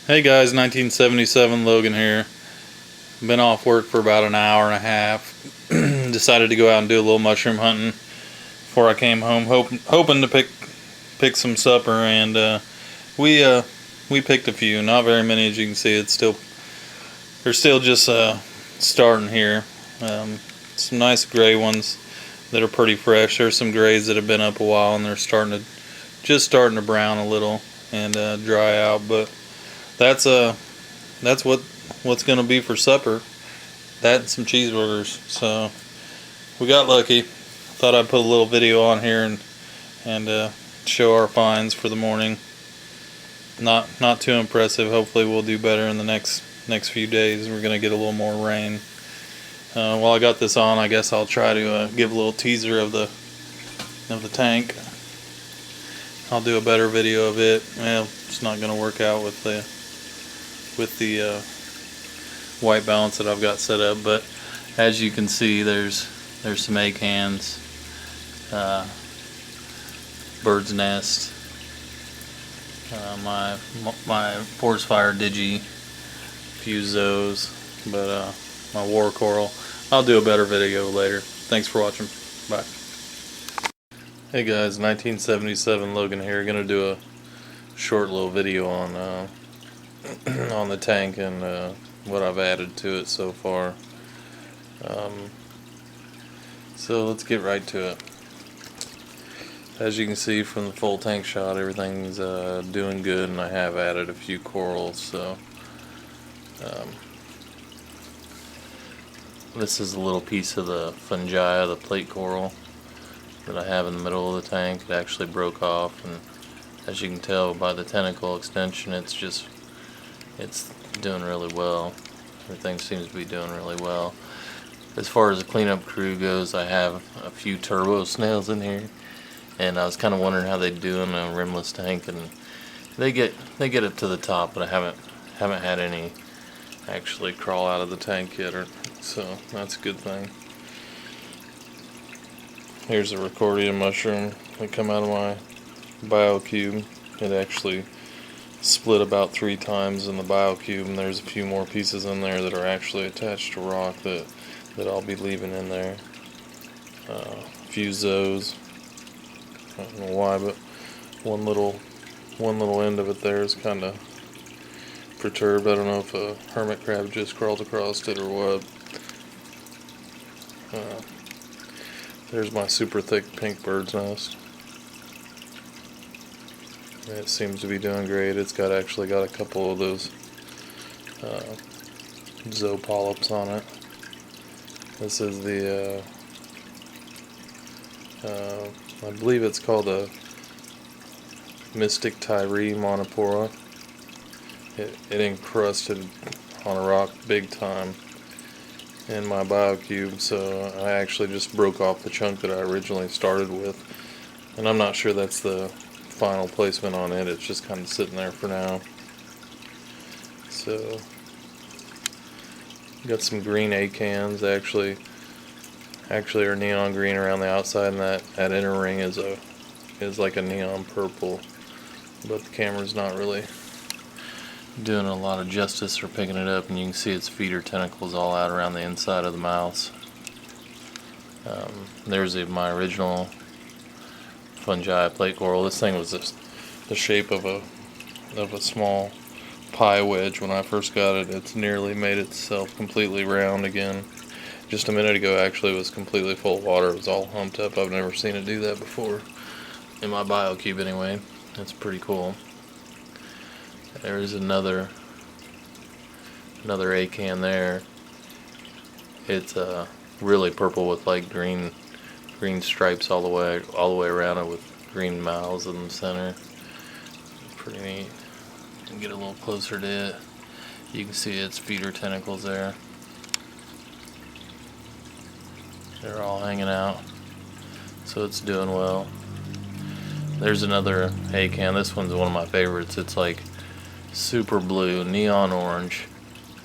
Hey guys, 1977 Logan here. Been off work for about an hour and a half. Decided to go out and do a little mushroom hunting before I came home, hoping to pick some supper, and we picked a few. Not very many, as you can see. They're still just starting here. Some nice gray ones that are pretty fresh. There's some grays that have been up a while and they're just starting to brown a little and dry out, but that's what's gonna be for supper. That and some cheeseburgers. So we got lucky. Thought I'd put a little video on here and show our finds for the morning. Not too impressive. Hopefully we'll do better in the next few days. We're gonna get a little more rain. While I got this on, I guess I'll try to give a little teaser of the tank. I'll do a better video of it. Well, it's not gonna work out with the white balance that I've got set up, but as you can see, there's some egg cans, bird's nest, my forest fire digi fuse those, but my war coral, I'll do a better video later. Thanks for watching. Bye. Hey guys, 1977 Logan here. Gonna do a short little video on on the tank and what I've added to it so far. So let's get right to it. As you can see from the full tank shot, everything's doing good, and I have added a few corals. So this is a little piece of the fungi, the plate coral that I have in the middle of the tank. It actually broke off, and as you can tell by the tentacle extension, it's doing really well. Everything seems to be doing really well. As far as the cleanup crew goes, I have a few turbo snails in here, and I was kind of wondering how they do in a rimless tank, and they get up to the top, but I haven't had any actually crawl out of the tank yet, so that's a good thing. Here's a Recordia mushroom that come out of my BioCube. It actually split about 3 times in the BioCube, and there's a few more pieces in there that are actually attached to rock that I'll be leaving in there. Fuse those. I don't know why, but one little end of it there is kind of perturbed. I don't know if a hermit crab just crawled across it or what. There's my super thick pink bird's nest. It seems to be doing great. It's actually got a couple of those zoopolyps on it. This is the I believe it's called a Mystic Tyree monopora. It encrusted on a rock big time in my BioCube, so I actually just broke off the chunk that I originally started with, and I'm not sure that's the final placement on it. It's just kind of sitting there for now. So got some green acans. Actually are neon green around the outside, and that inner ring is like a neon purple, but the camera's not really doing a lot of justice for picking it up, and you can see its feeder tentacles all out around the inside of the mouth. There's my original fungi plate coral. This thing was the shape of a small pie wedge when I first got it. It's nearly made itself completely round again. Just a minute ago, actually, it was completely full of water. It was all humped up. I've never seen it do that before, in my BioCube anyway. That's pretty cool. There's another acan there. It's really purple with like green stripes all the way around it, with green mouths in the center. Pretty neat. And get a little closer to it. You can see its feeder tentacles there. They're all hanging out, so it's doing well. There's another acan. This one's one of my favorites. It's like super blue, neon orange,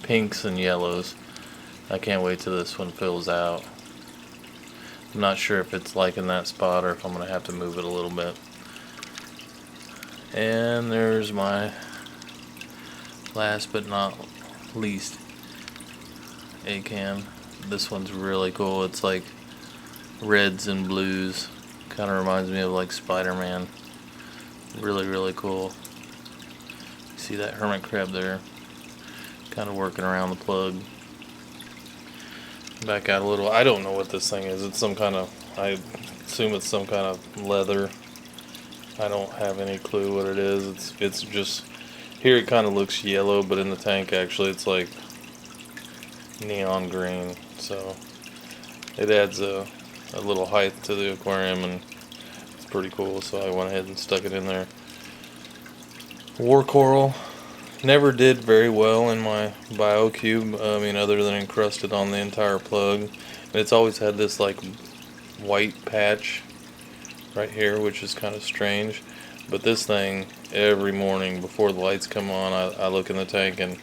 pinks and yellows. I can't wait till this one fills out. I'm not sure if it's like in that spot or if I'm going to have to move it a little bit. And there's my last but not least, Acan. This one's really cool. It's like reds and blues. Kind of reminds me of like Spider-Man. Really cool. See that hermit crab there? Kind of working around the plug. Back out a little. I don't know what this thing is. It's some kind of, I assume it's some kind of leather. I don't have any clue what it is. It's just, here it kind of looks yellow, but in the tank actually it's like neon green. So it adds a little height to the aquarium, and it's pretty cool. So I went ahead and stuck it in there. War coral never did very well in my BioCube. I mean, other than encrusted on the entire plug. It's always had this like white patch right here, which is kind of strange. But this thing, every morning before the lights come on, I look in the tank, and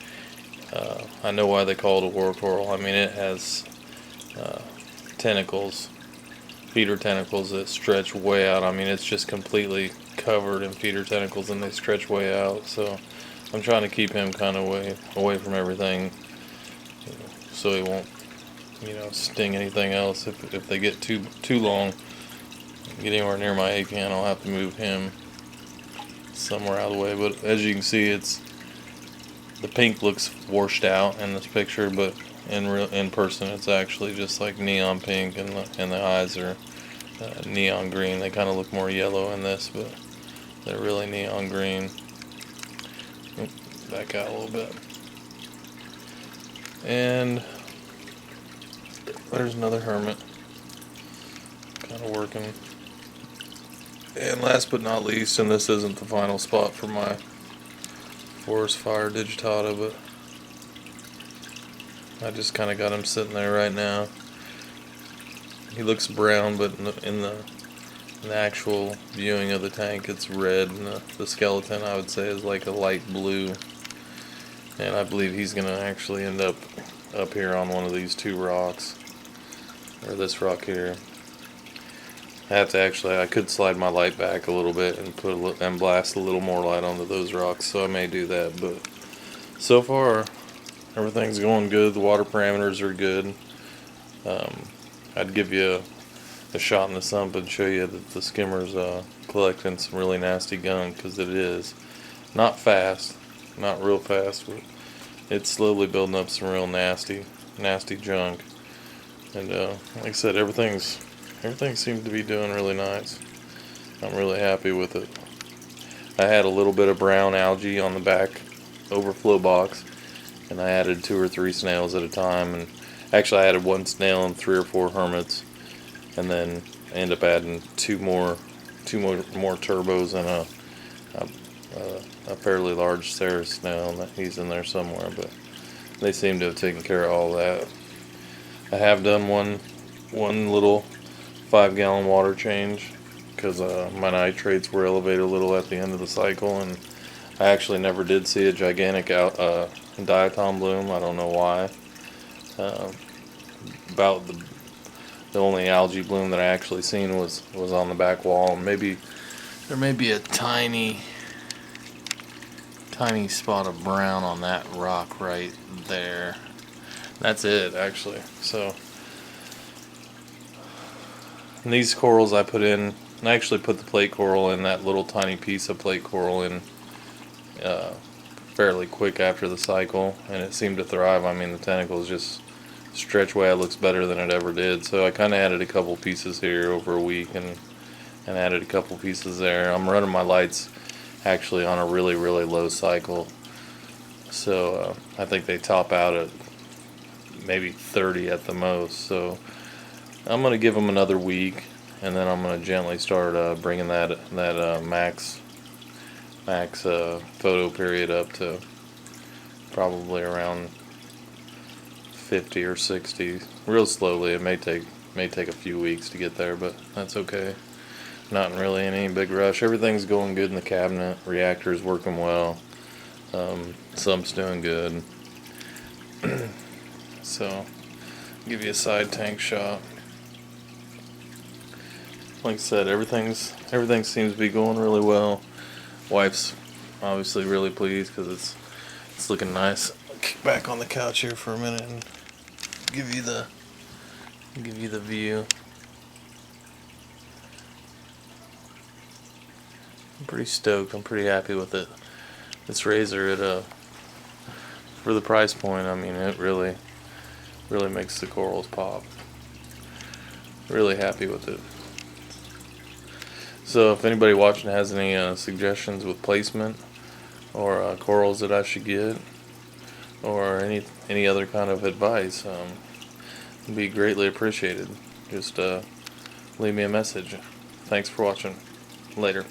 I know why they call it a war coral. I mean, it has tentacles, feeder tentacles that stretch way out. I mean, it's just completely covered in feeder tentacles, and they stretch way out. So I'm trying to keep him kind of away from everything, so he won't, sting anything else. If they get too long, get anywhere near my Acan, I'll have to move him somewhere out of the way. But as you can see, the pink looks washed out in this picture, but in person it's actually just like neon pink, and the eyes are neon green. They kind of look more yellow in this, but they're really neon green. Back out a little bit, and there's another hermit kind of working. And last but not least, and this isn't the final spot for my Forest Fire digitata, but I just kind of got him sitting there right now. He looks brown, but in the actual viewing of the tank, it's red, and the skeleton, I would say, is like a light blue. And I believe he's going to actually end up here on one of these two rocks, or this rock here. I could slide my light back a little bit and blast a little more light onto those rocks, so I may do that. But so far, everything's going good. The water parameters are good. I'd give you a shot in the sump and show you that the skimmer's collecting some really nasty gunk, because it is. Not fast, not real fast, but it's slowly building up some real nasty junk. And like I said, everything seems to be doing really nice. I'm really happy with it. I had a little bit of brown algae on the back overflow box, and I added 2 or 3 snails at a time. And actually I added 1 snail and 3 or 4 hermits, and then I ended up adding two more turbos and a fairly large Ceres snail, and he's in there somewhere. But they seem to have taken care of all that. I have done one little 5-gallon water change, because my nitrates were elevated a little at the end of the cycle, and I actually never did see a gigantic diatom bloom. I don't know why. About the only algae bloom that I actually seen was on the back wall. Maybe there may be a tiny spot of brown on that rock right there. That's it, actually. So, and these corals I put in, I actually put the plate coral in, that little tiny piece of plate coral in fairly quick after the cycle, and it seemed to thrive. I mean, the tentacles just stretch way. It looks better than it ever did. So I kind of added a couple pieces here over a week, and added a couple pieces there. I'm running my lights actually on a really low cycle, so I think they top out at maybe 30 at the most. So I'm gonna give them another week, and then I'm gonna gently start bringing that max photo period up to probably around 50 or 60, real slowly. It may take a few weeks to get there, but that's okay. Not really in any big rush. Everything's going good in the cabinet. Reactor's working well. Sump's doing good. So, give you a side tank shot. Like I said, everything seems to be going really well. Wife's obviously really pleased, because It's looking nice. I'll kick back on the couch here for a minute and give you the view. I'm pretty stoked. I'm pretty happy with it. This razor, for the price point, I mean, it really makes the corals pop. Really happy with it. So if anybody watching has any suggestions with placement or corals that I should get, or any other kind of advice, it'd be greatly appreciated. Just leave me a message. Thanks for watching. Later.